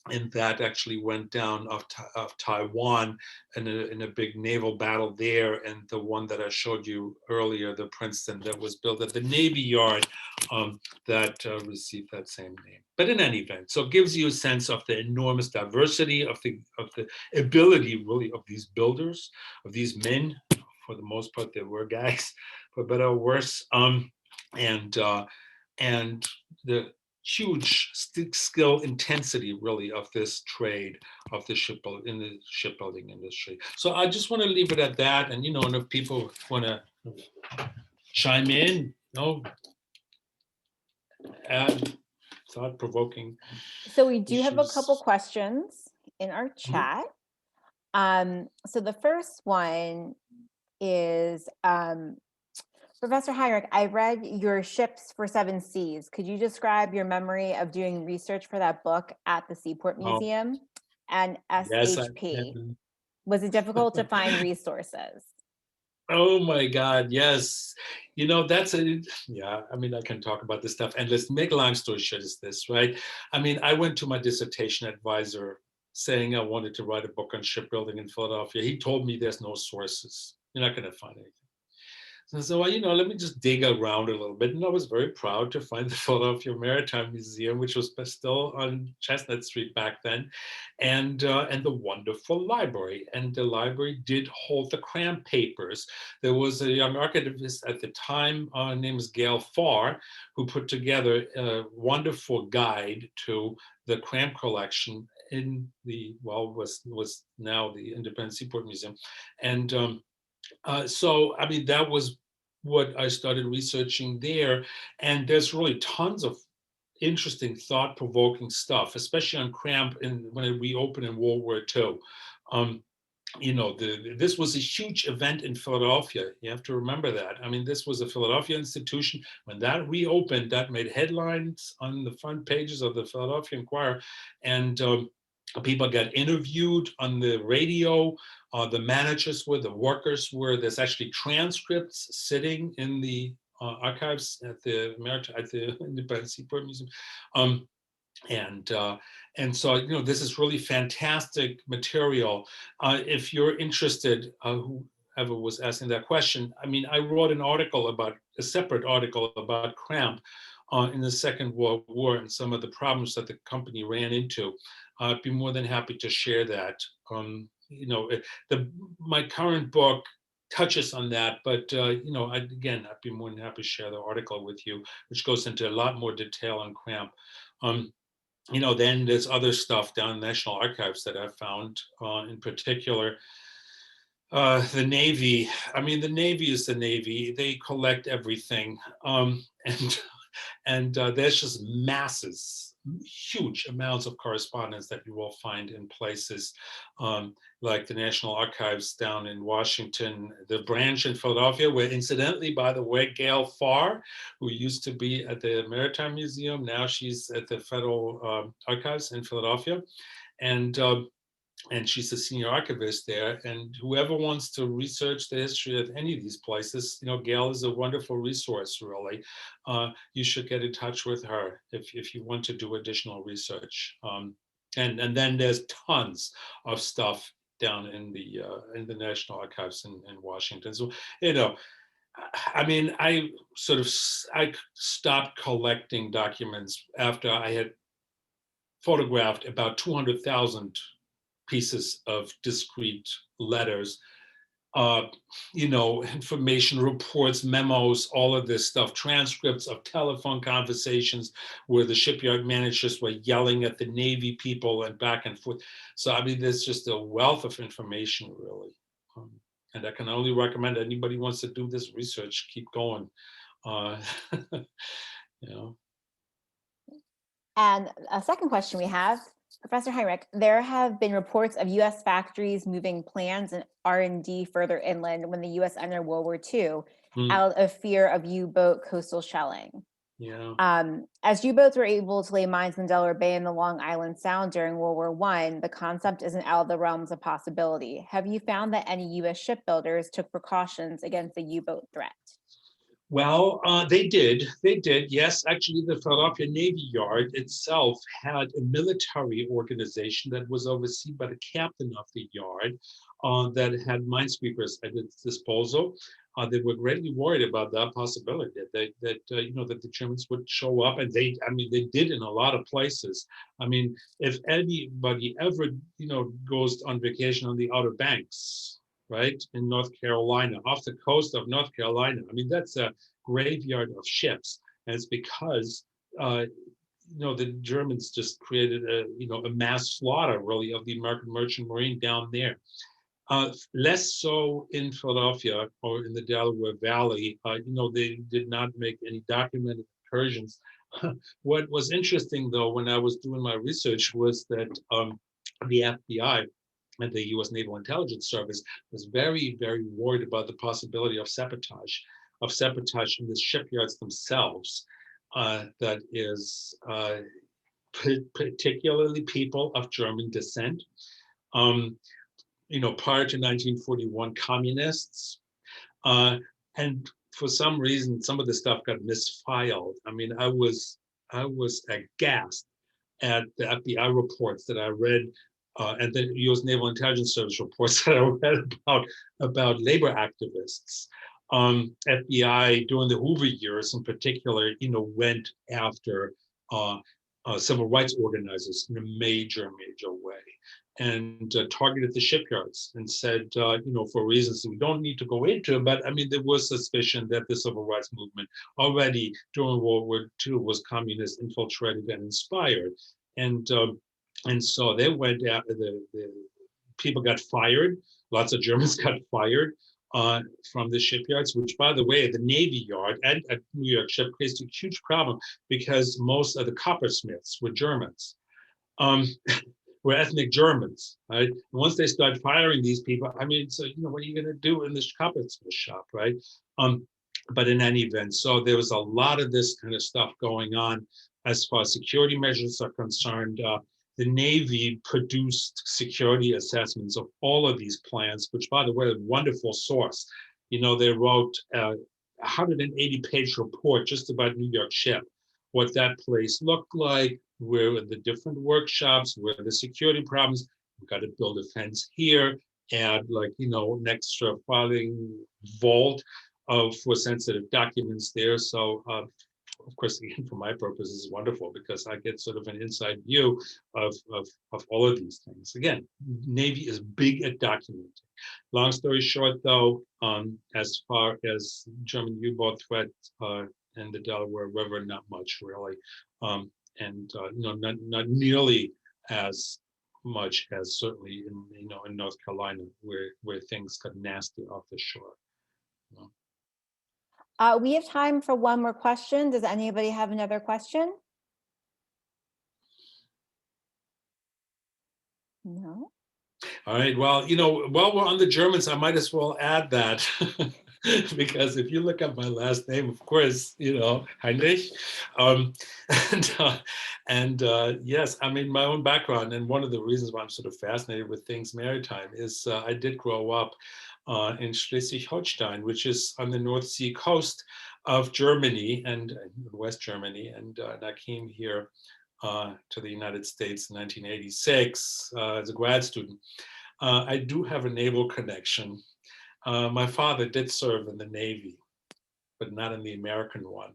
and that actually went down of Taiwan in a big naval battle there. And the one that I showed you earlier, the Princeton, that was built at the Navy Yard, that received that same name. But in any event, so it gives you a sense of the enormous diversity of the ability, really, of these builders, of these men. For the most part, they were guys, for better or worse, and the huge skill intensity, really, of this trade of the shipbuilding industry. So I just want to leave it at that, and and if people want to chime in, add thought-provoking. So we do have a couple questions in our chat. So the first one is, Professor Heinrich, I read your Ships for 7 Seas. Could you describe your memory of doing research for that book at the Seaport Museum and SHP? Yes, Was it difficult to find resources? Oh my God, yes. Yeah, I mean, I can talk about this stuff endless. Make a long story short is this, right? I mean, I went to my dissertation advisor saying I wanted to write a book on shipbuilding in Philadelphia. He told me there's no sources. You're not going to find anything. So, let me just dig around a little bit. And I was very proud to find the Philadelphia Maritime Museum, which was still on Chestnut Street back then, and the wonderful library. And the library did hold the Cram papers. There was a young archivist at the time named Gail Farr, who put together a wonderful guide to the Cram collection in was now the Independent Seaport Museum. And so, I mean, that was what I started researching there. And there's really tons of interesting, thought-provoking stuff, especially on Cram when it reopened in World War II. Um, this was a huge event in Philadelphia. You have to remember that. I mean, this was a Philadelphia institution. When that reopened, that made headlines on the front pages of the Philadelphia Inquirer. And people got interviewed on the radio. The managers were, the workers were. There's actually transcripts sitting in the archives at the Independent Seaport Museum. Um, and so this is really fantastic material. If you're interested, whoever was asking that question, I mean, I wrote a separate article about Cramp in the Second World War and some of the problems that the company ran into. I'd be more than happy to share that. My current book touches on that, but I'd be more than happy to share the article with you, which goes into a lot more detail on Cramp. Then there's other stuff down in National Archives that I've found, in particular, the Navy. I mean, the Navy is the Navy. They collect everything. And there's just huge amounts of correspondence that you will find in places like the National Archives down in Washington, the branch in Philadelphia, where incidentally, by the way, Gail Farr, who used to be at the Maritime Museum, now she's at the Federal Archives in Philadelphia. And she's a senior archivist there. And whoever wants to research the history of any of these places, Gail is a wonderful resource, really. You should get in touch with her if you want to do additional research. And then there's tons of stuff down in the National Archives in Washington. So, I mean, I stopped collecting documents after I had photographed about 200,000 pieces of discrete letters, information reports, memos, all of this stuff, transcripts of telephone conversations where the shipyard managers were yelling at the Navy people and back and forth. So, I mean, there's just a wealth of information, really. And I can only recommend anybody who wants to do this research, keep going. And a second question we have, Professor Heinrich, there have been reports of U.S. factories moving plans and R&D further inland when the U.S. entered World War II out of fear of U-boat coastal shelling. Yeah. As U-boats were able to lay mines in the Delaware Bay and the Long Island Sound during World War I, the concept isn't out of the realms of possibility. Have you found that any U.S. shipbuilders took precautions against the U-boat threat? Well, they did. They did. Yes, actually, the Philadelphia Navy Yard itself had a military organization that was overseen by the captain of the yard that had minesweepers at its disposal. They were greatly worried about that possibility that the Germans would show up, and they did in a lot of places. I mean, if anybody ever goes on vacation on the Outer Banks, right, in North Carolina, off the coast of North Carolina. I mean, that's a graveyard of ships. And it's because, the Germans just created a mass slaughter, really, of the American merchant marine down there. Less so in Philadelphia or in the Delaware Valley. They did not make any documented incursions. What was interesting, though, when I was doing my research was that the FBI and the U.S. Naval Intelligence Service was very, very worried about the possibility of sabotage in the shipyards themselves. That is particularly people of German descent. Prior to 1941, communists. And for some reason, some of the stuff got misfiled. I mean, I was aghast at the FBI reports that I read, and the U.S. Naval Intelligence Service reports that I read about labor activists. FBI during the Hoover years, in particular, went after civil rights organizers in a major way, and targeted the shipyards and said, for reasons we don't need to go into, but I mean, there was suspicion that the civil rights movement already during World War II was communist infiltrated and inspired. And so they went after the people got fired. Lots of Germans got fired from the shipyards, which, by the way, the Navy Yard at New York Ship faced a huge problem because most of the coppersmiths were Germans. Were ethnic Germans, right? And once they start firing these people, I mean, so what are you going to do in this coppersmith shop, right? But in any event, so there was a lot of this kind of stuff going on as far as security measures are concerned. The Navy produced security assessments of all of these plants, which, by the way, is a wonderful source. They wrote a 180-page report just about New York Ship, what that place looked like, where the different workshops, where the security problems. We've got to build a fence here, add an extra filing vault for sensitive documents there. So of course, again, for my purposes, is wonderful because I get sort of an inside view of all of these things. Again, Navy is big at documenting. Long story short, though, as far as German U-boat threat in the Delaware River, not much really, and not nearly as much as certainly in North Carolina, where things got nasty off the shore. We have time for one more question. Does anybody have another question? No. All right. Well, while we're on the Germans, I might as well add that because if you look up my last name, of course, Heinrich, and yes, I mean, my own background, and one of the reasons why I'm sort of fascinated with things maritime is I did grow up in Schleswig-Holstein, which is on the North Sea coast of Germany and West Germany, and I came here to the United States in 1986 as a grad student. I do have a naval connection. My father did serve in the Navy, but not in the American one.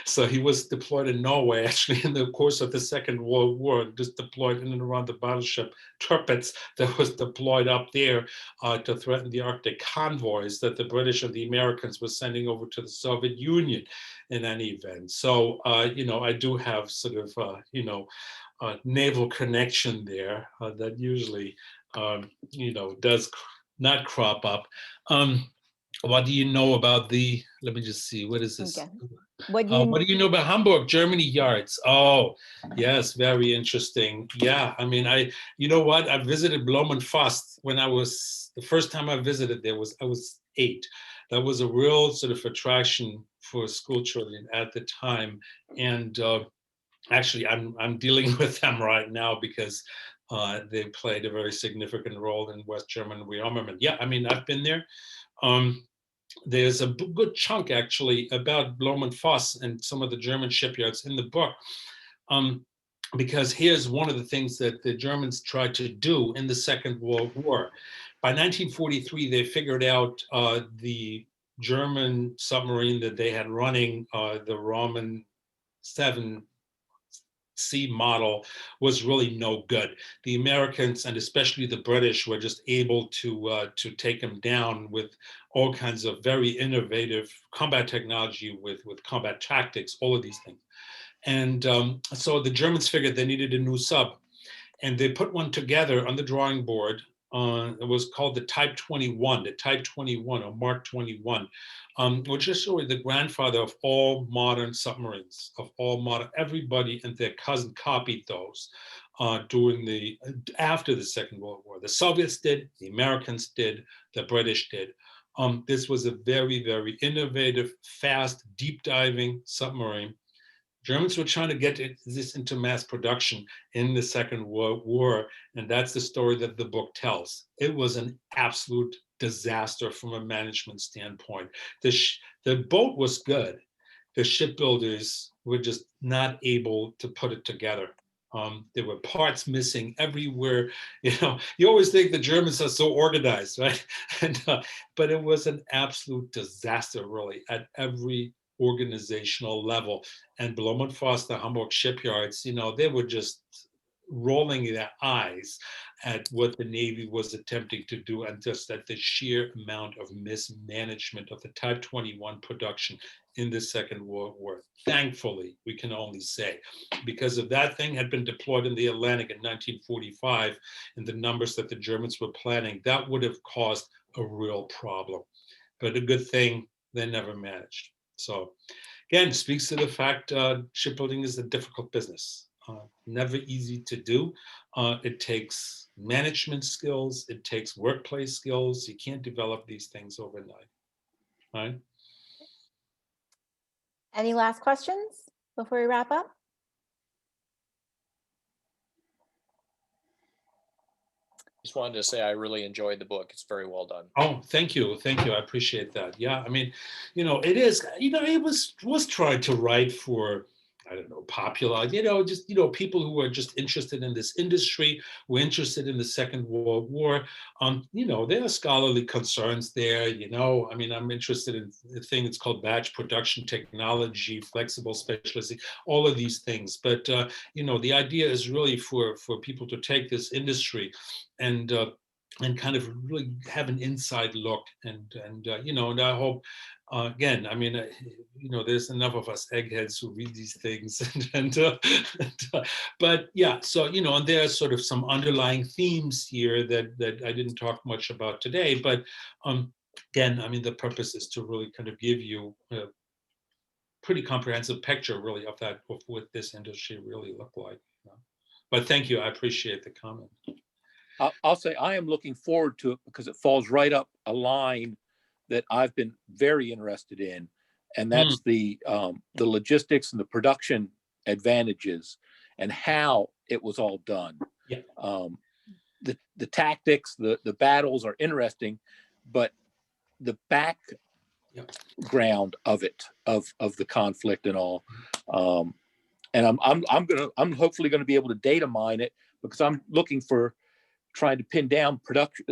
So he was deployed in Norway, actually, in the course of the Second World War, just deployed in and around the battleship Tirpitz that was deployed up there to threaten the Arctic convoys that the British and the Americans were sending over to the Soviet Union in any event. So, I do have sort of, naval connection there that usually, does not crop up. What do you know about let me just see, what is this? Okay. What do you know about Hamburg, Germany yards? Oh, yes, very interesting. Yeah, I mean, you know what? I visited Bloemenfast when the first time I visited there I was 8. That was a real sort of attraction for school children at the time. And actually, I'm dealing with them right now because they played a very significant role in West German rearmament. Yeah, I mean, I've been there. There's a good chunk actually about Bloemenfast and some of the German shipyards in the book, because here's one of the things that the Germans tried to do in the Second World War. By 1943, they figured out the German submarine that they had running, the Roman 7 C model, was really no good. The Americans and especially the British were just able to take them down with all kinds of very innovative combat technology, with combat tactics, all of these things. And so the Germans figured they needed a new sub, and they put one together on the drawing board. It was called the Type 21, or Mark 21, which is really the grandfather of all modern submarines, everybody and their cousin copied those after the Second World War. The Soviets did, the Americans did, the British did. This was a very, very innovative, fast, deep diving submarine. Germans were trying to get this into mass production in the Second World War, and that's the story that the book tells. It was an absolute disaster from a management standpoint. The boat was good. The shipbuilders were just not able to put it together. There were parts missing everywhere. You always think the Germans are so organized, right? But it was an absolute disaster, really, at every organizational level. And Blohm & Foster, Hamburg shipyards, they were just rolling their eyes at what the Navy was attempting to do, and just at the sheer amount of mismanagement of the Type 21 production in the Second World War. Thankfully, we can only say, because if that thing had been deployed in the Atlantic in 1945, in the numbers that the Germans were planning, that would have caused a real problem. But a good thing, they never managed. So again, speaks to the fact shipbuilding is a difficult business. Never easy to do. It takes management skills. It takes workplace skills. You can't develop these things overnight, right? Any last questions before we wrap up? Just wanted to say I really enjoyed the book. It's very well done. Oh, thank you. Thank you. I appreciate that. Yeah, I mean, it is, it was tried to write for, I don't know, popular, just, people who are just interested in this industry, who are interested in the Second World War. There are scholarly concerns there, I mean, I'm interested in the thing that's called batch production technology, flexible specialization, all of these things. But, the idea is really for people to take this industry and kind of really have an inside look, and I hope, again, I mean, there's enough of us eggheads who read these things, but yeah, so and there are sort of some underlying themes here that I didn't talk much about today, but again, I mean, the purpose is to really kind of give you a pretty comprehensive picture, really, of what this industry really looked like. But thank you, I appreciate the comment. I'll say I am looking forward to it because it falls right up a line that I've been very interested in, and that's the logistics and the production advantages and how it was all done. Yeah. The tactics, the battles are interesting, but the background of it, of the conflict and all, and I'm hopefully going to be able to data mine it, because I'm looking for trying to pin down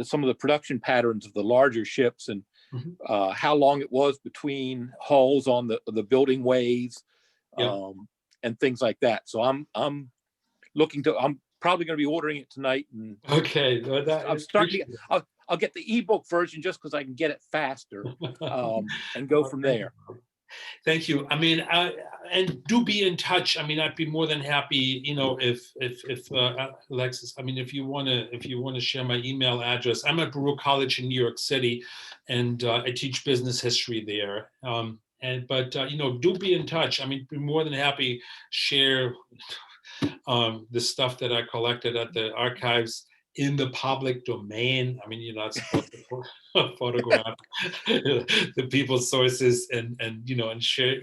some of the production patterns of the larger ships, and how long it was between hulls on the building ways, and things like that. So I'm probably going to be ordering it tonight. And okay, well, I'll get the ebook version just because I can get it faster, and go from there. Thank you. I mean, and do be in touch. I mean, I'd be more than happy, if Alexis, I mean, if you want to share my email address. I'm at Baruch College in New York City, and I teach business history there. But do be in touch. I mean, be more than happy share the stuff that I collected at the archives in the public domain. I mean, you're not supposed to photograph the people's sources and share,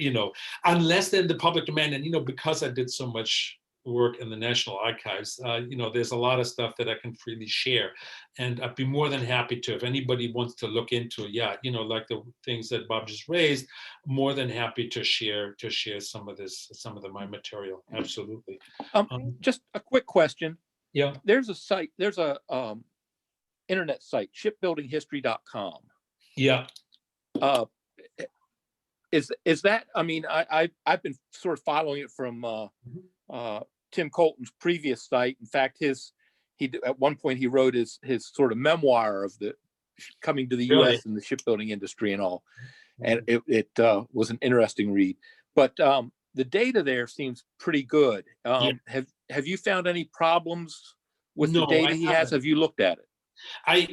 unless they're in the public domain. And, because I did so much work in the National Archives, there's a lot of stuff that I can freely share. And I'd be more than happy to, if anybody wants to look into, like the things that Bob just raised, more than happy to share some of my material. Absolutely. Just a quick question. Yeah. There's a internet site, shipbuildinghistory.com. Yeah. Is that, I mean, I've been sort of following it from Tim Colton's previous site. In fact, at one point he wrote his sort of memoir of the coming to the U.S. and the shipbuilding industry and all. And it was an interesting read. But the data there seems pretty good. Have you found any problems with the data he has? Have you looked at it? I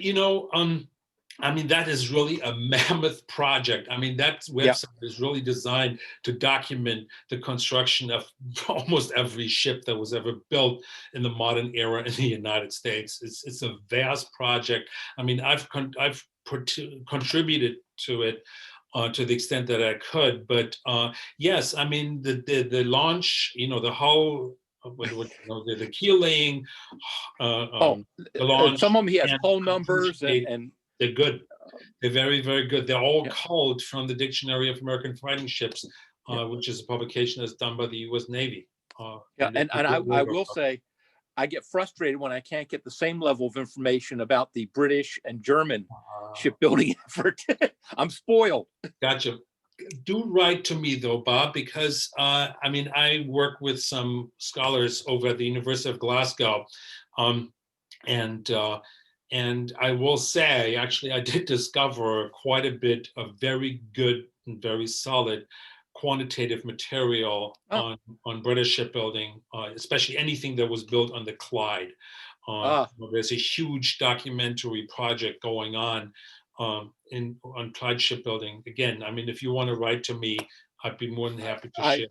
mean, that is really a mammoth project. I mean, that website is really designed to document the construction of almost every ship that was ever built in the modern era in the United States. It's a vast project. I mean, I've contributed to it to the extent that I could. But yes, I mean, the launch, the whole, the keel laying, the launch. Some of them he has hull numbers and They're good. They're very, very good. They're all Yeah. culled from the Dictionary of American Fighting Ships, Yeah. which is a publication that's done by the U.S. Navy. Yeah, and it's a good I work will of- say, I get frustrated when I can't get the same level of information about the British and German shipbuilding effort. I'm spoiled. Gotcha. Do write to me though, Bob, because I mean, I work with some scholars over at the University of Glasgow, and I will say, actually, I did discover quite a bit of very good and very solid quantitative material on British shipbuilding, especially anything that was built on the Clyde. There's a huge documentary project going on Clyde Shipbuilding. Again, I mean, if you want to write to me, I'd be more than happy to share.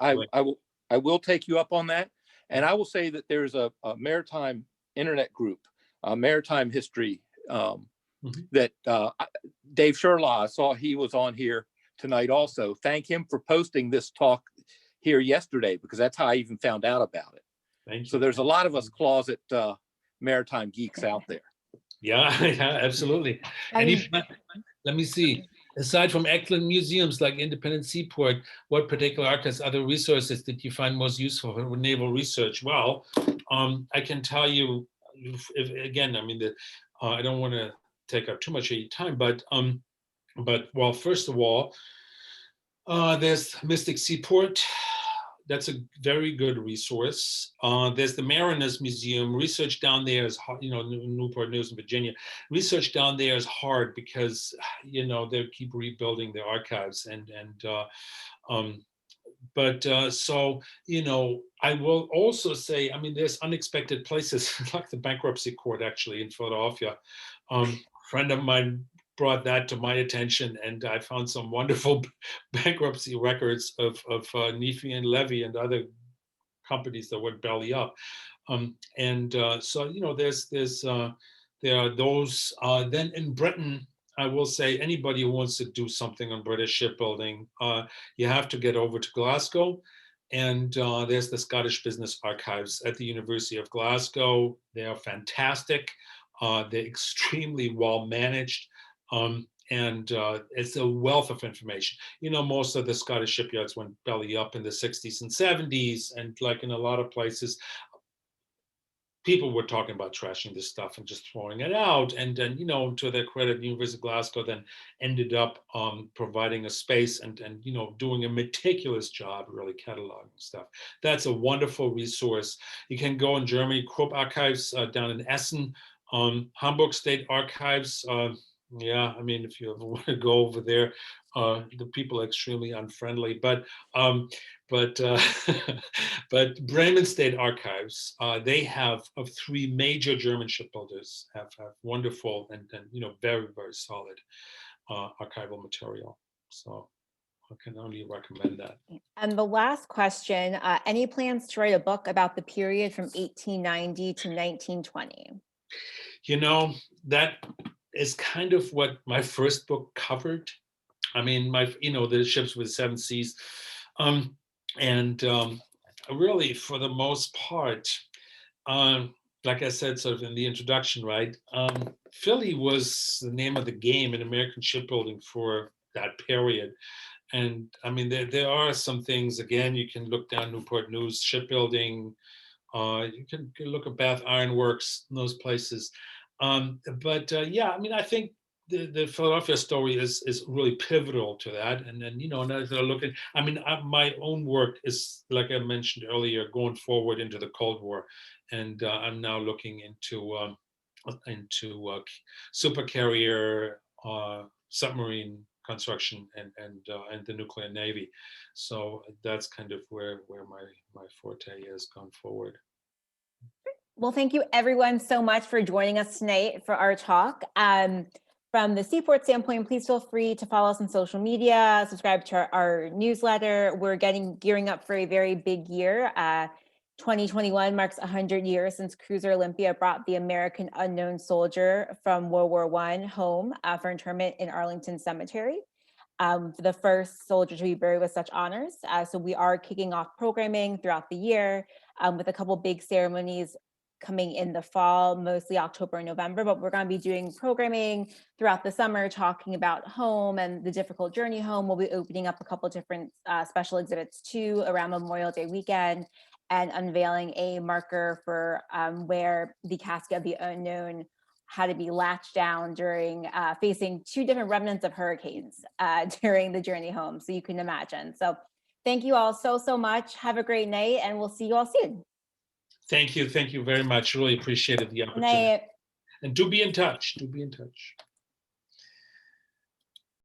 I will take you up on that, and I will say that there's a maritime internet group, maritime history, that Dave Sherlaw, I saw he was on here tonight also. Thank him for posting this talk here yesterday, because that's how I even found out about it. Thank you. So there's a lot of us closet maritime geeks out there. Yeah, yeah, absolutely. Let me see. Aside from excellent museums like Independence Seaport, what particular archives, other resources did you find most useful for naval research? Well, I can tell you, again, I mean, I don't want to take up too much of your time, but well, first of all, there's Mystic Seaport. That's a very good resource. There's the Mariners Museum. Research down there is, Newport News in Virginia. Research down there is hard because, they keep rebuilding their archives so, I will also say, I mean, there's unexpected places like the bankruptcy court actually in Philadelphia. A friend of mine brought that to my attention, and I found some wonderful bankruptcy records of Nefi and Levy and other companies that went belly up. So there are those. Then in Britain, I will say anybody who wants to do something on British shipbuilding, you have to get over to Glasgow. And there's the Scottish Business Archives at the University of Glasgow. They are fantastic. They're extremely well managed. And it's a wealth of information. Most of the Scottish shipyards went belly up in the 60s and 70s. And like in a lot of places, people were talking about trashing this stuff and just throwing it out. And then, to their credit, the University of Glasgow then ended up providing a space and doing a meticulous job, really cataloging stuff. That's a wonderful resource. You can go in Germany, Krupp Archives down in Essen, Hamburg State Archives. Yeah, I mean, if you ever want to go over there, the people are extremely unfriendly. But Bremen State Archives, they have of three major German shipbuilders have wonderful and very, very solid archival material. So I can only recommend that. And the last question: any plans to write a book about the period from 1890 to 1920? That is kind of what my first book covered. I mean, the ships with 7 seas. Really, for the most part, like I said, sort of in the introduction, right? Philly was the name of the game in American shipbuilding for that period. And I mean, there are some things, again, you can look down Newport News Shipbuilding. You can look at Bath Iron Works, those places. Yeah, I mean, I think the Philadelphia story is really pivotal to that. And then, as I look at, I mean, my own work is, like I mentioned earlier, going forward into the Cold War. And I'm now looking into supercarrier, submarine construction and the nuclear navy. So that's kind of where my forte is going forward. Well, thank you everyone so much for joining us tonight for our talk. From the Seaport standpoint, please feel free to follow us on social media, subscribe to our newsletter. We're gearing up for a very big year. 2021 marks 100 years since Cruiser Olympia brought the American unknown soldier from World War I home for interment in Arlington Cemetery. The first soldier to be buried with such honors. So we are kicking off programming throughout the year with a couple big ceremonies coming in the fall, mostly October and November, but we're going to be doing programming throughout the summer, talking about home and the difficult journey home. We'll be opening up a couple different special exhibits too around Memorial Day weekend, and unveiling a marker for where the casket of the unknown had to be latched down during facing 2 different remnants of hurricanes during the journey home. So you can imagine. So thank you all so much. Have a great night, and we'll see you all soon. Thank you very much. Really appreciated the Good opportunity. night. And do be in touch. Do be in touch.